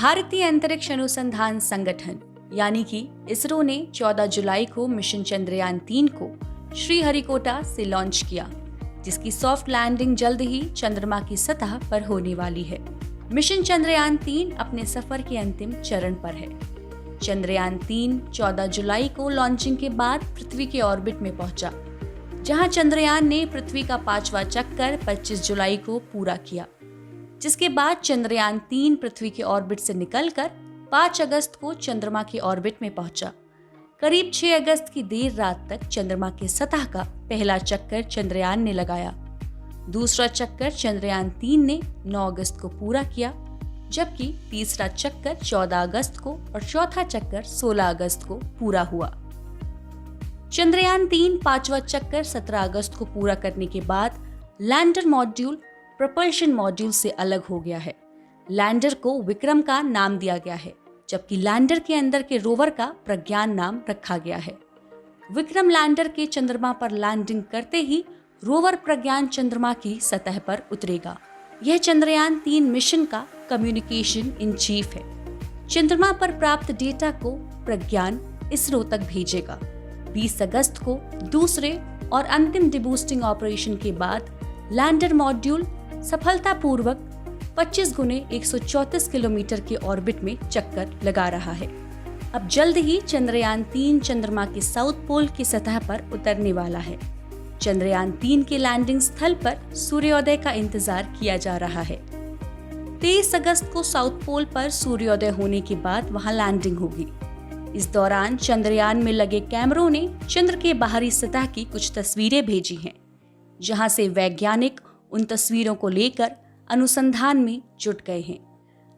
भारतीय अंतरिक्ष अनुसंधान संगठन यानी कि इसरो ने 14 जुलाई को मिशन चंद्रयान 3 को श्रीहरिकोटा से लॉन्च किया, जिसकी सॉफ्ट लैंडिंग जल्द ही चंद्रमा की सतह पर होने वाली है। मिशन चंद्रयान 3 अपने सफर के अंतिम चरण पर है। चंद्रयान 3 14 जुलाई को लॉन्चिंग के बाद पृथ्वी के ऑर्बिट में पहुंचा, जहां चंद्रयान ने पृथ्वी का 5वां चक्कर 25 जुलाई को पूरा किया, जिसके बाद चंद्रयान 3 पृथ्वी के ऑर्बिट से निकलकर 5 अगस्त को चंद्रमा के ऑर्बिट में पहुंचा। करीब 6 अगस्त की देर रात तक चंद्रमा के सतह का पहला चक्कर चंद्रयान ने लगाया। दूसरा चक्कर चंद्रयान 3 ने 9 अगस्त को पूरा किया, जबकि तीसरा चक्कर 14 अगस्त को और चौथा चक्कर 16 अगस्त को पूरा हुआ। चंद्रयान 3 5वां चक्कर 17 अगस्त को पूरा करने के बाद लैंडर मॉड्यूल प्रोपल्शन मॉड्यूल से अलग हो गया है। लैंडर को विक्रम का नाम दिया गया है, जबकि लैंडर के अंदर के रोवर का प्रज्ञान नाम रखा गया है। विक्रम लैंडर के चंद्रमा पर लैंडिंग करते ही रोवर प्रज्ञान चंद्रमा की सतह पर उतरेगा। यह चंद्रयान 3 मिशन का कम्युनिकेशन इन चीफ है। चंद्रमा पर प्राप्त डेटा को प्रज्ञान इसरो तक भेजेगा। 20 अगस्त को दूसरे और अंतिम डिबूस्टिंग ऑपरेशन के बाद लैंडर मॉड्यूल सफलतापूर्वक 25 गुने 134 किलोमीटर के ऑर्बिट में चक्कर लगा रहा है। अब जल्द ही चंद्रयान 3 चंद्रमा के साउथ पोल की सतह पर उतरने वाला है। चंद्रयान 3 के लैंडिंग स्थल पर सूर्योदय का इंतजार किया जा रहा है। 23 अगस्त को साउथ पोल पर सूर्योदय होने के बाद वहां लैंडिंग होगी। इस दौरान चंद्रयान में लगे कैमरों ने चंद्र के बाहरी सतह की कुछ तस्वीरें भेजी हैं, जहां से वैज्ञानिक उन तस्वीरों को लेकर अनुसंधान में जुट गए हैं।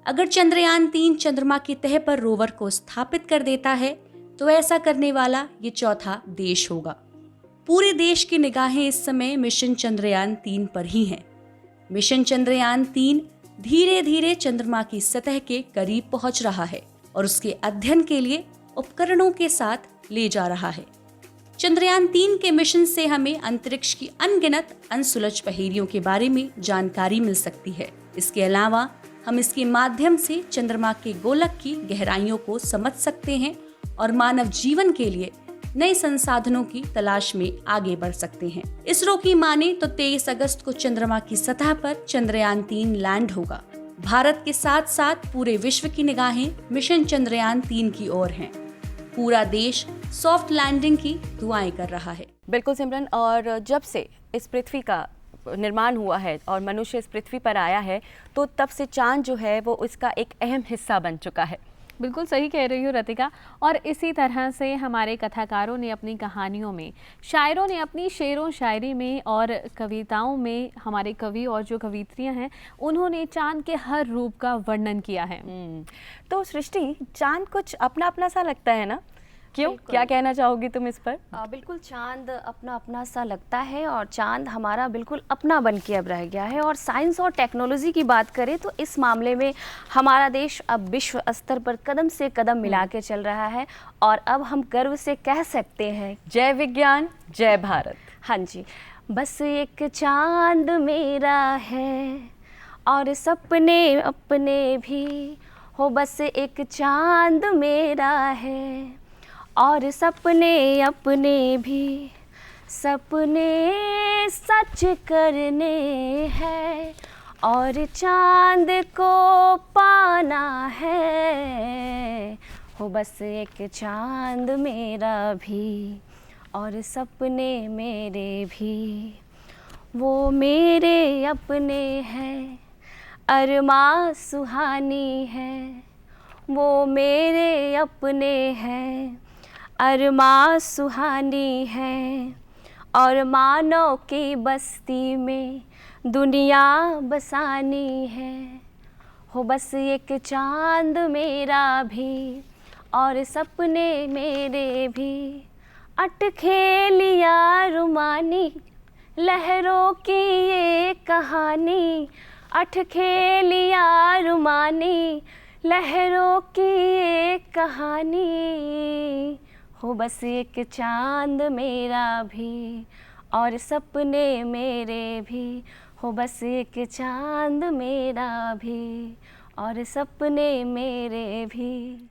अगर चंद्रयान 3 चंद्रमा की तह पर रोवर को स्थापित कर देता है, तो ऐसा करने वाला ये चौथा देश होगा। पूरे देश की निगाहें इस समय मिशन चंद्रयान 3 पर ही हैं। मिशन चंद्रयान 3 धीरे धीरे चंद्रमा की सतह के करीब पहुंच रहा है और उसके अध्ययन के लिए उपकरणों के साथ ले जा रहा है। चंद्रयान 3 के मिशन से हमें अंतरिक्ष की अनगिनत अनसुलझ पहेलियों के बारे में जानकारी मिल सकती है। इसके अलावा हम इसके माध्यम से चंद्रमा के गोलक की गहराइयों को समझ सकते हैं और मानव जीवन के लिए नए संसाधनों की तलाश में आगे बढ़ सकते हैं। इसरो की माने तो 23 अगस्त को चंद्रमा की सतह पर चंद्रयान 3 लैंड होगा। भारत के साथ साथ पूरे विश्व की निगाहें मिशन चंद्रयान 3 की ओर हैं। पूरा देश सॉफ्ट लैंडिंग की दुआएं कर रहा है। बिल्कुल सिमरन, और जब से इस पृथ्वी का निर्माण हुआ है और मनुष्य इस पृथ्वी पर आया है, तो तब से चांद जो है वो इसका एक अहम हिस्सा बन चुका है। बिल्कुल सही कह रही हो रतिका। और इसी तरह से हमारे कथाकारों ने अपनी कहानियों में, शायरों ने अपनी शेरों शायरी में और कविताओं में, हमारे कवि और जो कवित्रियाँ हैं उन्होंने चांद के हर रूप का वर्णन किया है। तो सृष्टि, चांद कुछ अपना अपना सा लगता है ना? क्यों, क्या कहना चाहोगी तुम इस पर? बिल्कुल, चांद अपना अपना सा लगता है और चांद हमारा बिल्कुल अपना बन के अब रह गया है। और साइंस और टेक्नोलॉजी की बात करें तो इस मामले में हमारा देश अब विश्व स्तर पर कदम से कदम मिला के चल रहा है और अब हम गर्व से कह सकते हैं, जय विज्ञान, जय भारत। हाँ जी, बस एक चांद मेरा है और सपने अपने भी हो, बस एक चांद मेरा है और सपने अपने भी, सपने सच करने हैं और चांद को पाना है। हो बस एक चांद मेरा भी और सपने मेरे भी, वो मेरे अपने हैं, अरमा सुहानी है, वो मेरे अपने हैं, अरमा सुहानी है और मानव की बस्ती में दुनिया बसानी है। हो बस एक चांद मेरा भी और सपने मेरे भी, अटखेलिया रुमानी लहरों की ये कहानी, अटखेलिया रुमानी लहरों की ये कहानी। हो बस एक चांद मेरा भी और सपने मेरे भी, हो बस एक चांद मेरा भी और सपने मेरे भी